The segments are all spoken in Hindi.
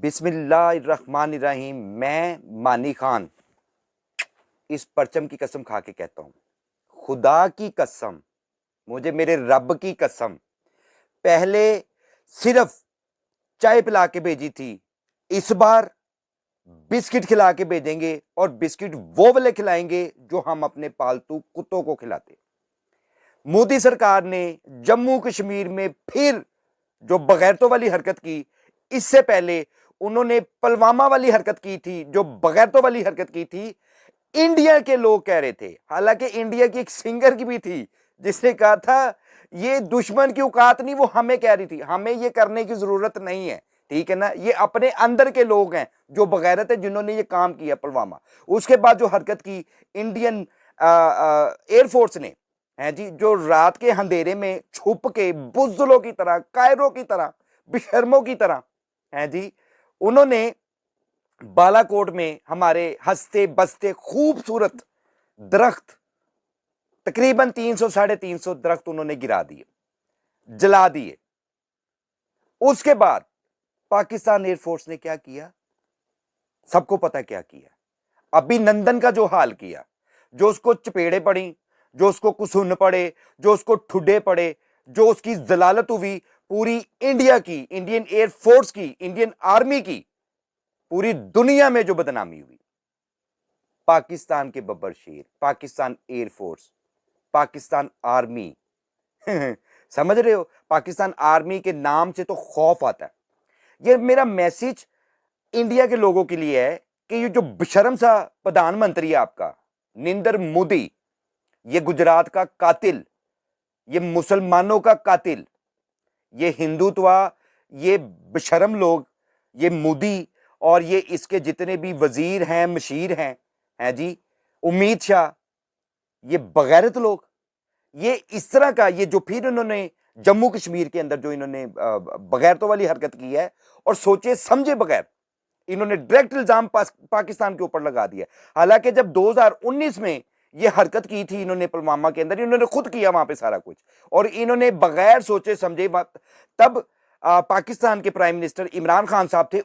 बिस्मिल्लाहिर्रहमानिर्रहीम। मैं मानी खान इस परचम की कसम खा के कहता हूं, खुदा की कसम, मुझे मेरे रब की कसम, पहले सिर्फ चाय पिला के भेजी थी, इस बार बिस्किट खिला के भेजेंगे और बिस्किट वो वाले खिलाएंगे जो हम अपने पालतू कुत्तों को खिलाते। मोदी सरकार ने जम्मू कश्मीर में फिर जो बगैरतों वाली हरकत की, इससे पहले उन्होंने पुलवामा वाली हरकत की थी, जो बगैरतों वाली हरकत की थी। इंडिया के लोग कह रहे थे, हालांकि इंडिया की एक सिंगर की भी थी जिसने कहा था ये दुश्मन की औकात नहीं, वो हमें कह रही थी हमें ये करने की जरूरत नहीं है, ठीक है ना। ये अपने अंदर के लोग हैं जो बगैरत है, जिन्होंने ये काम किया पुलवामा। उसके बाद जो हरकत की इंडियन एयरफोर्स ने, है जी, जो रात के अंधेरे में छुप के बुज़दिलों की तरह, कायरों की तरह, बेशर्मों की तरह, है जी, उन्होंने बालाकोट में हमारे हंसते बसते खूबसूरत दरख्त, तकरीबन 300 साढ़े 300 दरख्त उन्होंने गिरा दिए, जला दिए। उसके बाद पाकिस्तान एयरफोर्स ने क्या किया, सबको पता क्या किया। अभिनंदन का जो हाल किया, जो उसको चपेड़े पड़ी, जो उसको कुसुन पड़े, जो उसको ठुड्डे पड़े, जो उसकी जलालत हुई, पूरी इंडिया की, इंडियन एयरफोर्स की, इंडियन आर्मी की, पूरी दुनिया में जो बदनामी हुई। पाकिस्तान के बब्बर शेर, पाकिस्तान एयरफोर्स, पाकिस्तान आर्मी समझ रहे हो, पाकिस्तान आर्मी के नाम से तो खौफ आता है। ये मेरा मैसेज इंडिया के लोगों के लिए है कि ये जो बेशर्म सा प्रधानमंत्री है आपका नरेंद्र मोदी, ये गुजरात का कातिल, ये मुसलमानों का कातिल, ये हिंदुत्वा, ये बेशर्म लोग, ये मोदी और ये इसके जितने भी वजीर हैं, मशीर हैं, हैं जी, उम्मीद शाह, ये बगैरत लोग, ये इस तरह का, ये जो फिर इन्होंने जम्मू कश्मीर के अंदर जो इन्होंने बगैरतों वाली हरकत की है और सोचे समझे बगैर इन्होंने डायरेक्ट इल्जाम पाकिस्तान के ऊपर लगा दिया। हालांकि जब 2019 में ये हरकत की थी इन्होंने पुलवामा के अंदर, इन्होंने खुद किया वहां पे सारा कुछ, और इन्होंने बगैर सोचे समझे तब पाकिस्तान के प्राइम मिनिस्टर इमरान खान साहब थे,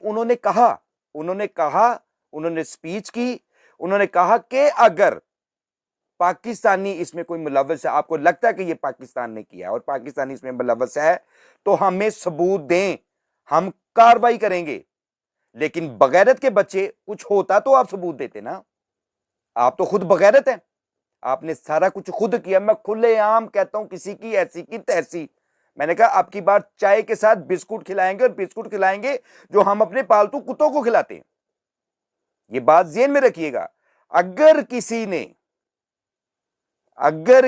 उन्होंने स्पीच की, उन्होंने कहा कि अगर पाकिस्तानी इसमें कोई मुलव्वस है, आपको लगता है कि ये पाकिस्तान ने किया और पाकिस्तानी इसमें मुलव्वस है, तो हमें सबूत दें, हम कार्रवाई करेंगे। लेकिन बगैरत के बच्चे, कुछ होता तो आप सबूत देते ना, आप तो खुद बगैरत हैं, आपने सारा कुछ खुद किया। मैं खुलेआम कहता हूं, किसी की ऐसी की तैसी, मैंने कहा अब की बार चाय के साथ बिस्कुट खिलाएंगे, और बिस्कुट खिलाएंगे जो हम अपने पालतू कुत्तों को खिलाते हैं। ये बात ज़हन में रखिएगा। अगर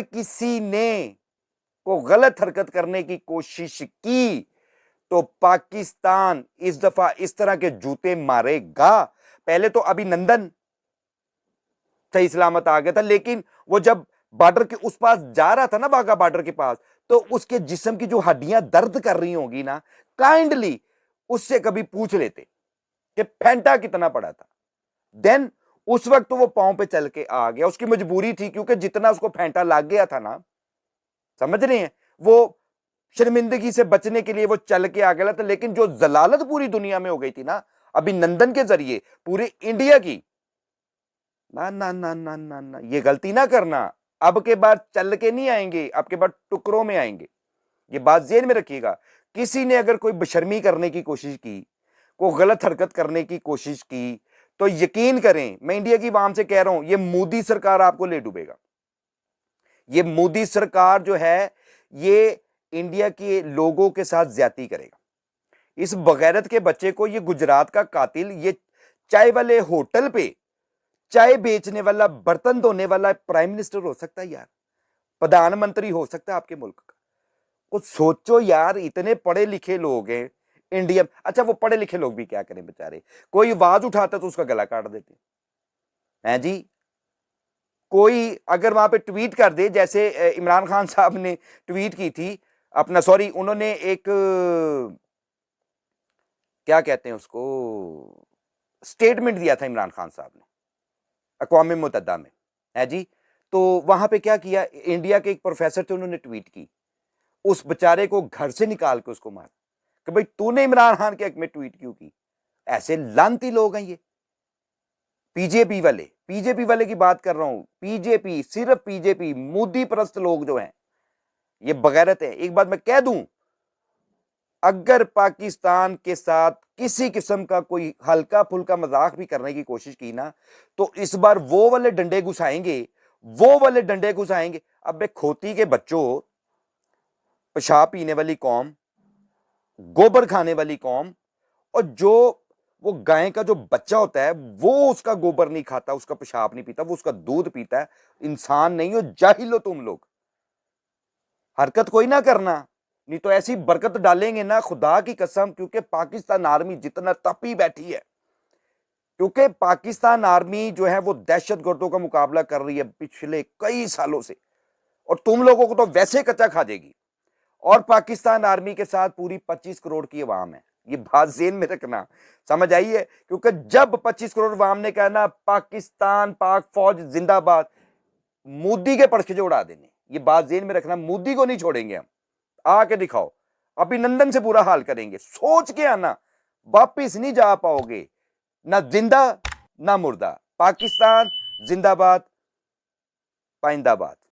किसी ने को गलत हरकत करने की कोशिश की तो पाकिस्तान इस दफा इस तरह के जूते मारेगा। पहले तो अभिनंदन सही सलामत आ गया था, लेकिन वो जब बॉर्डर के उस पास जा रहा था ना, वाघा बॉर्डर के पास, तो उसके जिस्म की जो हड्डियां दर्द कर रही होंगी ना, काइंडली उससे कभी पूछ लेते कि फेंटा कितना पड़ा था। देन उस वक्त तो वो पांव पे चल के आ गया, उसकी मजबूरी थी, क्योंकि जितना उसको फेंटा लग गया था ना, समझ रहे हैं, वो शर्मिंदगी से बचने के लिए वो चल के आ गया था। लेकिन जो जलालत पूरी दुनिया में हो गई थी ना अभिनंदन के जरिए पूरे इंडिया की, ना ना ना ना ना ना, ये गलती ना करना। अब के बाद चल के नहीं आएंगे, अब के बाद टुकड़ों में आएंगे। ये बात ज़हन में रखिएगा। किसी ने अगर कोई बेशर्मी करने की कोशिश की, कोई गलत हरकत करने की कोशिश की, तो यकीन करें, मैं इंडिया की आवाम से कह रहा हूं, ये मोदी सरकार आपको ले डूबेगा। ये मोदी सरकार जो है, ये इंडिया के लोगों के साथ ज्यादती करेगा। इस बगैरत के बच्चे को, ये गुजरात का कातिल, ये चाय वाले होटल पे चाय बेचने वाला, बर्तन धोने वाला प्राइम मिनिस्टर हो सकता है यार, प्रधानमंत्री हो सकता है आपके मुल्क का। कुछ सोचो यार, इतने पढ़े लिखे लोग हैं इंडिया। अच्छा, वो पढ़े लिखे लोग भी क्या करें बेचारे, कोई आवाज उठाता तो उसका गला काट देते हैं जी। कोई अगर वहां पे ट्वीट कर दे, जैसे इमरान खान साहब ने ट्वीट की थी अपना, सॉरी, उन्होंने एक क्या कहते हैं उसको, स्टेटमेंट दिया था इमरान खान साहब ने अक़वाम मुत्तहिदा में, है जी। तो वहां पे क्या किया, इंडिया के एक प्रोफेसर थे, उन्होंने ट्वीट की, उस बेचारे को घर से निकाल के उसको मारा कि भाई तूने इमरान खान के हक में ट्वीट क्यों की, ऐसे लानती लोग हैं ये पीजेपी वाले की बात कर रहा हूं। पीजेपी, सिर्फ पीजेपी, मोदी परस्त लोग जो हैं ये बगैरत है। एक बात मैं कह दूं, अगर पाकिस्तान के साथ किसी किस्म का कोई हल्का फुल्का मजाक भी करने की कोशिश की ना, तो इस बार वो वाले डंडे घुसाएंगे, वो वाले डंडे घुसाएंगे। अब खोती के बच्चों, पेशाब पीने वाली कौम, गोबर खाने वाली कौम, और जो वो गाय का जो बच्चा होता है वो उसका गोबर नहीं खाता, उसका पेशाब नहीं पीता, वो उसका दूध पीता है। इंसान नहीं हो, जाहिल हो तुम लोग। हरकत कोई ना करना, नहीं तो ऐसी बरकत डालेंगे ना खुदा की कसम। क्योंकि पाकिस्तान आर्मी जितना तपी बैठी है, क्योंकि पाकिस्तान आर्मी जो है वो दहशतगर्दों का मुकाबला कर रही है पिछले कई सालों से, और तुम लोगों को तो वैसे कच्चा खा जाएगी। और पाकिस्तान आर्मी के साथ पूरी 25 करोड़ की आवाम है, ये बात ज़हन में रखना, समझ आई है? क्योंकि जब 25 करोड़ आवाम ने कहा ना पाकिस्तान पाक फौज जिंदाबाद, मोदी के पर्चे उड़ा देने, ये बात ज़हन में रखना। मोदी को नहीं छोड़ेंगे हम, आके दिखाओ, अभिनंदन से बुरा हाल करेंगे। सोच के आना, वापिस नहीं जा पाओगे, ना जिंदा ना मुर्दा। पाकिस्तान जिंदाबाद, पाइंदाबाद।